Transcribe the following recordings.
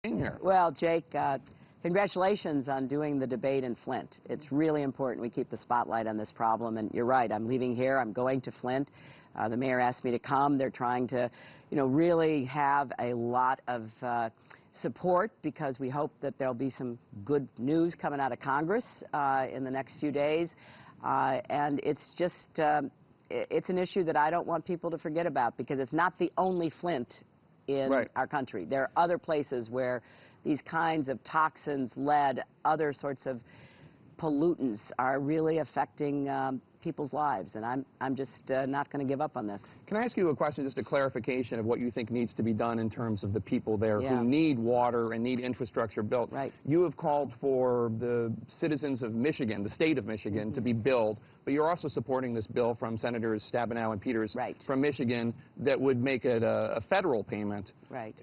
being here. Well, Jake, congratulations on doing the debate in Flint. It's really important we keep the spotlight on this problem, and you're right, I'm leaving here, I'm going to Flint. The mayor asked me to come. They're trying to, really have a lot of support because we hope that there'll be some good news coming out of Congress in the next few days. And it's just, it's an issue that I don't want people to forget about because it's not the only Flint in our country. There are other places where these kinds of toxins, lead, other sorts of pollutants are really affecting people's lives, and I'm just not going to give up on this. Can I ask you a question, just a clarification of what you think needs to be done in terms of the people there who need water and need infrastructure built? Right. You have called for the citizens of Michigan, the state of Michigan, to be billed, but you're also supporting this bill from Senators Stabenow and Peters from Michigan that would make it a federal payment. Right.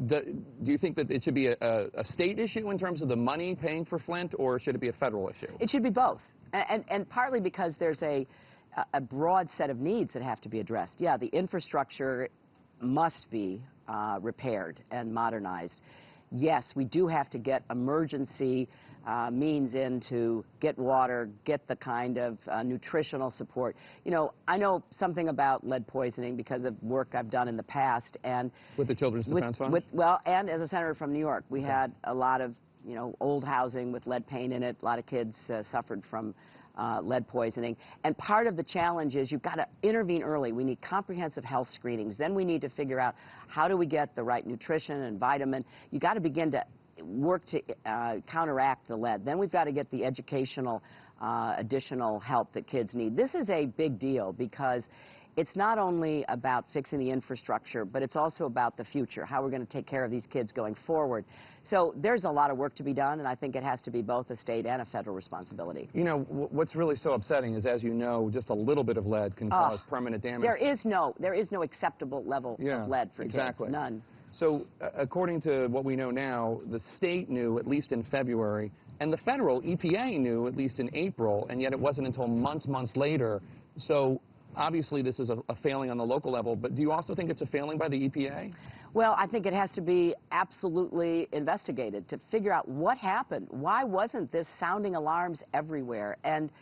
Do you think that it should be a state issue in terms of the money paying for Flint, or should it be a federal issue? It should be both. And partly because there's a broad set of needs that have to be addressed. Yeah, the infrastructure must be repaired and modernized. Yes, we do have to get emergency means in to get water, get the kind of nutritional support. I know something about lead poisoning because of work I've done in the past. And with the Children's Defense Fund? Well, and as a senator from New York, we had a lot of old housing with lead paint in it. A lot of kids suffered from lead poisoning. And part of the challenge is you've got to intervene early. We need comprehensive health screenings. Then we need to figure out how do we get the right nutrition and vitamin. You've got to begin to work to counteract the lead. Then we've got to get the educational additional help that kids need. This is a big deal because it's not only about fixing the infrastructure, but it's also about the future, how we're going to take care of these kids going forward. So there's a lot of work to be done, and I think it has to be both a state and a federal responsibility. What's really so upsetting is, as you know, just a little bit of lead can cause permanent damage. There is no acceptable level of lead for kids. None. So according to what we know now, the state knew at least in February, and the federal EPA knew at least in April, and yet it wasn't until months later. So obviously, this is a failing on the local level, but do you also think it's a failing by the EPA? Well, I think it has to be absolutely investigated to figure out what happened. Why wasn't this sounding alarms everywhere? And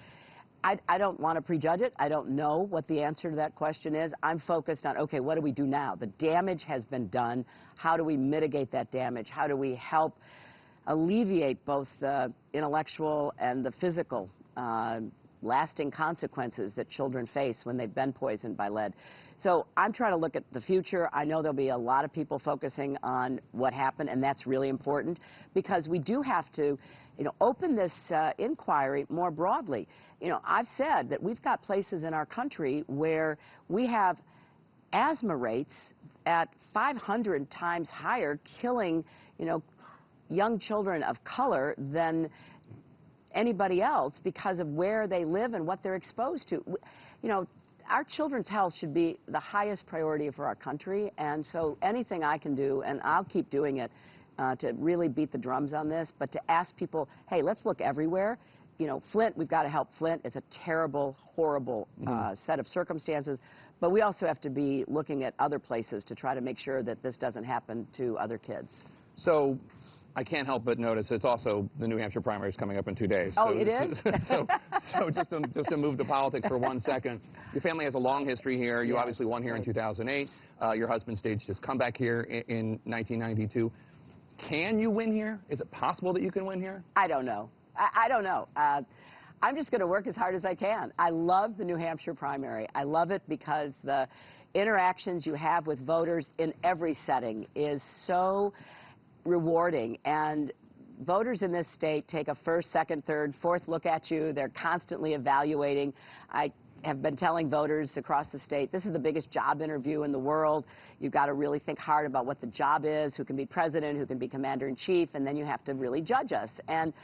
I don't want to prejudge it. I don't know what the answer to that question is. I'm focused on, okay, what do we do now? The damage has been done. How do we mitigate that damage? How do we help alleviate both the intellectual and the physical lasting consequences that children face when they've been poisoned by lead? So I'm trying to look at the future. I know there'll be a lot of people focusing on what happened, and that's really important because we do have to, open this inquiry more broadly. I've said that we've got places in our country where we have asthma rates at 500 times higher, killing, young children of color than anybody else because of where they live and what they're exposed to. Our children's health should be the highest priority for our country, and so anything I can do, and I'll keep doing it, to really beat the drums on this, but to ask people, hey, let's look everywhere. Flint, we've got to help Flint. It's a terrible, horrible set of circumstances, but we also have to be looking at other places to try to make sure that this doesn't happen to other kids. So I can't help but notice it's also the New Hampshire primaries coming up in 2 days. Oh, it is? So just to move to politics for 1 second, your family has a long history here. You obviously won here in 2008. Your husband staged his comeback here in 1992. Can you win here? Is it possible that you can win here? I don't know. I don't know. I'm just going to work as hard as I can. I love the New Hampshire primary. I love it because the interactions you have with voters in every setting is so rewarding, and voters in this state take a first, second, third, fourth look at you. They're constantly evaluating. I have been telling voters across the state, this is the biggest job interview in the world. You've got to really think hard about what the job is, who can be president, who can be commander-in-chief, and then you have to really judge us. And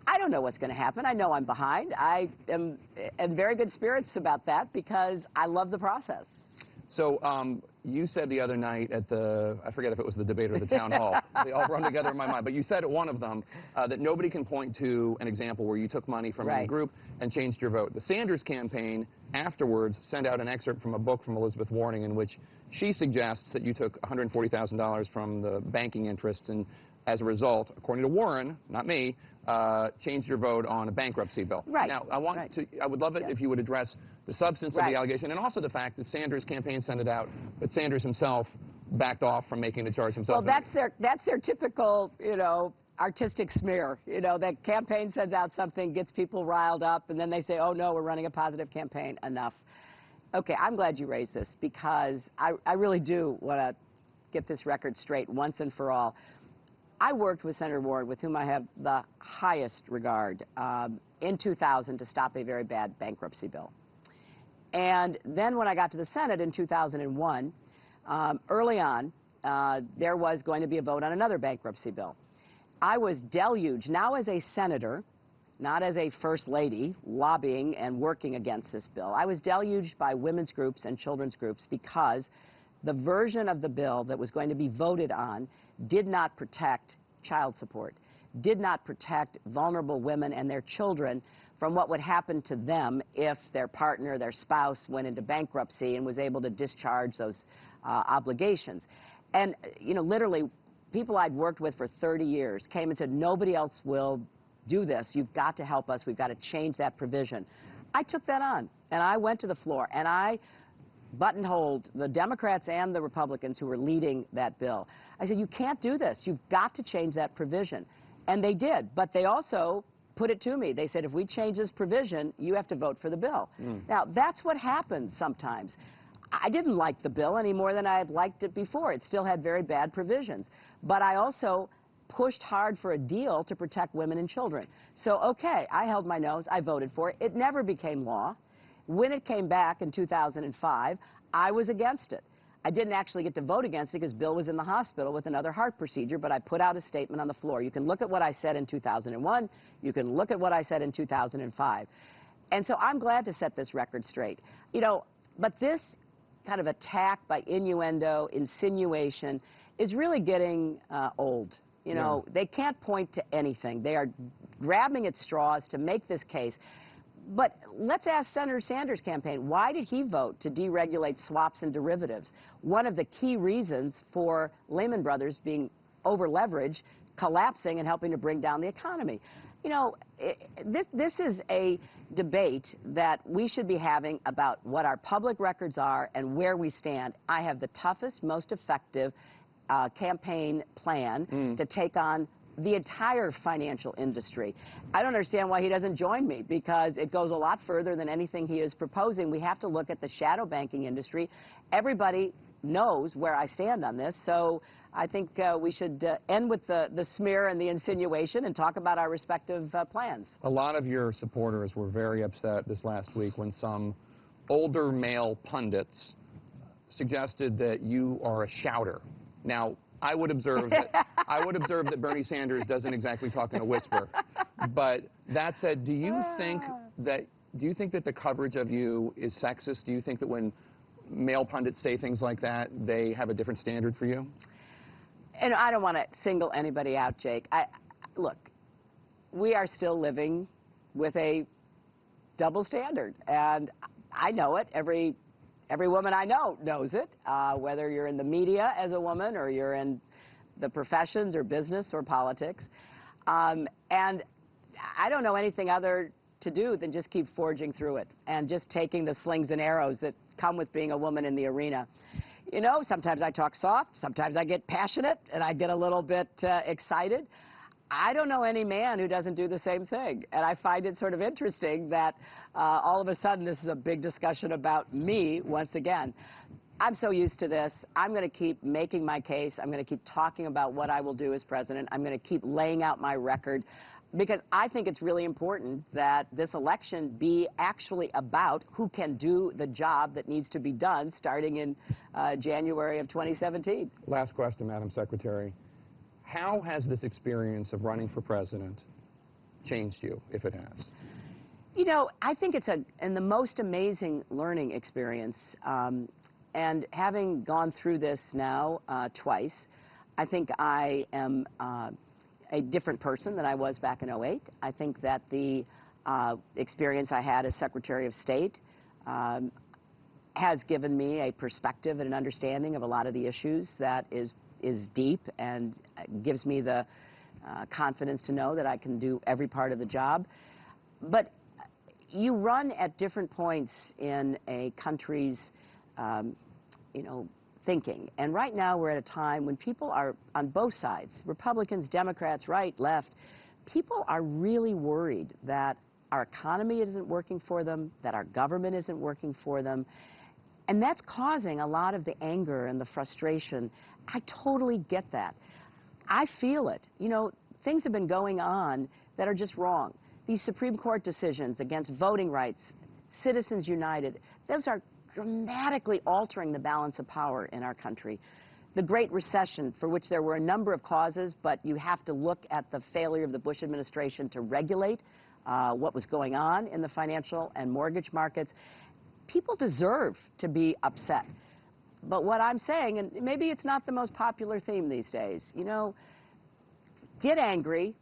I don't know what's going to happen. I know I'm behind. I am in very good spirits about that because I love the process. So you said the other night at the, I forget if it was the debate or the town hall, they all run together in my mind, but you said at one of them that nobody can point to an example where you took money from a group and changed your vote. The Sanders campaign afterwards sent out an excerpt from a book from Elizabeth Warren in which she suggests that you took $140,000 from the banking interests and as a result, according to Warren, not me, changed your vote on a bankruptcy bill. Right. Now, I would love it if you would address the substance of the allegation and also the fact that Sanders' campaign sent it out, but Sanders himself backed off from making the charge himself. Well, that's their typical, artistic smear. That campaign sends out something, gets people riled up, and then they say, oh, no, we're running a positive campaign. Enough. Okay, I'm glad you raised this because I really do want to get this record straight once and for all. I worked with Senator Warren, with whom I have the highest regard, in 2000 to stop a very bad bankruptcy bill. And then when I got to the Senate in 2001, early on, there was going to be a vote on another bankruptcy bill. I was deluged, now as a senator, not as a first lady, lobbying and working against this bill. I was deluged by women's groups and children's groups because the version of the bill that was going to be voted on did not protect child support, did not protect vulnerable women and their children from what would happen to them if their partner, their spouse, went into bankruptcy and was able to discharge those obligations. And, literally, people I'd worked with for 30 years came and said, nobody else will do this. You've got to help us. We've got to change that provision. I took that on, and I went to the floor, and I buttonholed the Democrats and the Republicans who were leading that bill. I said, you can't do this. You've got to change that provision. And they did, but they also put it to me. They said, if we change this provision, you have to vote for the bill. Now, that's what happens sometimes. I didn't like the bill any more than I had liked it before. It still had very bad provisions. But I also pushed hard for a deal to protect women and children. So, okay, I held my nose. I voted for it. It never became law. When it came back in 2005, I was against it. I didn't actually get to vote against it because Bill was in the hospital with another heart procedure, but I put out a statement on the floor. You can look at what I said in 2001. You can look at what I said in 2005. And so I'm glad to set this record straight. But this kind of attack by innuendo, insinuation, is really getting old. They can't point to anything. They are grabbing at straws to make this case. But let's ask Senator Sanders' campaign, why did he vote to deregulate swaps and derivatives? One of the key reasons for Lehman Brothers being over-leveraged, collapsing, and helping to bring down the economy. This is a debate that we should be having about what our public records are and where we stand. I have the toughest, most effective campaign plan to take on the entire financial industry. I don't understand why he doesn't join me, because it goes a lot further than anything he is proposing. We have to look at the shadow banking industry. Everybody knows where I stand on this, so I think we should end with the smear and the insinuation and talk about our respective plans. A lot of your supporters were very upset this last week when some older male pundits suggested that you are a shouter. Now, I would observe that Bernie Sanders doesn't exactly talk in a whisper. But that said, do you think that the coverage of you is sexist? Do you think that when male pundits say things like that, they have a different standard for you? And I don't want to single anybody out, Jake. Look, we are still living with a double standard, and I know it. Every woman I know knows it, whether you're in the media as a woman or you're in the professions or business or politics. And I don't know anything other to do than just keep forging through it and just taking the slings and arrows that come with being a woman in the arena. Sometimes I talk soft, sometimes I get passionate, and I get a little bit excited. I don't know any man who doesn't do the same thing. And I find it sort of interesting that all of a sudden this is a big discussion about me once again. I'm so used to this. I'm going to keep making my case. I'm going to keep talking about what I will do as president. I'm going to keep laying out my record, because I think it's really important that this election be actually about who can do the job that needs to be done starting in January of 2017. Last question, Madam Secretary. How has this experience of running for president changed you, if it has? I think it's the most amazing learning experience. And having gone through this now twice, I think I am a different person than I was back in '08. I think that the experience I had as Secretary of State has given me a perspective and an understanding of a lot of the issues that is deep and gives me the confidence to know that I can do every part of the job. But you run at different points in a country's, thinking. And right now we're at a time when people are on both sides, Republicans, Democrats, right, left, people are really worried that our economy isn't working for them, that our government isn't working for them. And that's causing a lot of the anger and the frustration. I totally get that. I feel it. Things have been going on that are just wrong. These Supreme Court decisions against voting rights, Citizens United, those are dramatically altering the balance of power in our country. The Great Recession, for which there were a number of causes, but you have to look at the failure of the Bush administration to regulate what was going on in the financial and mortgage markets. People deserve to be upset. But what I'm saying, and maybe it's not the most popular theme these days, get angry,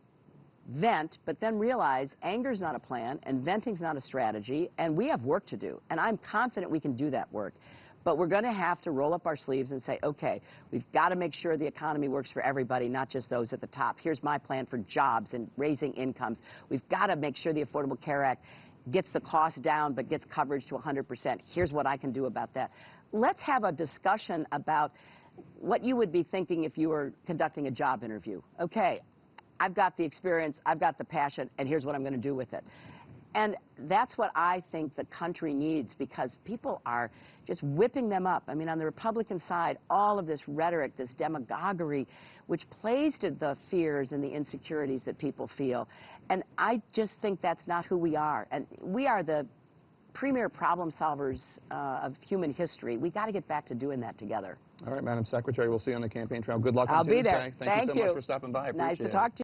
vent, but then realize anger's not a plan and venting's not a strategy, and we have work to do. And I'm confident we can do that work. But we're going to have to roll up our sleeves and say, okay, we've got to make sure the economy works for everybody, not just those at the top. Here's my plan for jobs and raising incomes. We've got to make sure the Affordable Care Act gets the cost down but gets coverage to 100%. Here's what I can do about that. Let's have a discussion about what you would be thinking if you were conducting a job interview. Okay, I've got the experience, I've got the passion, and here's what I'm going to do with it. And that's what I think the country needs, because people are just whipping them up. I mean, on the Republican side, all of this rhetoric, this demagoguery, which plays to the fears and the insecurities that people feel. And I just think that's not who we are. And we are the premier problem solvers of human history. We got to get back to doing that together. All right, Madam Secretary, we'll see you on the campaign trail. Good luck on I'll Tuesday. be there. Thank you so much for stopping by. I appreciate Nice to talk to you.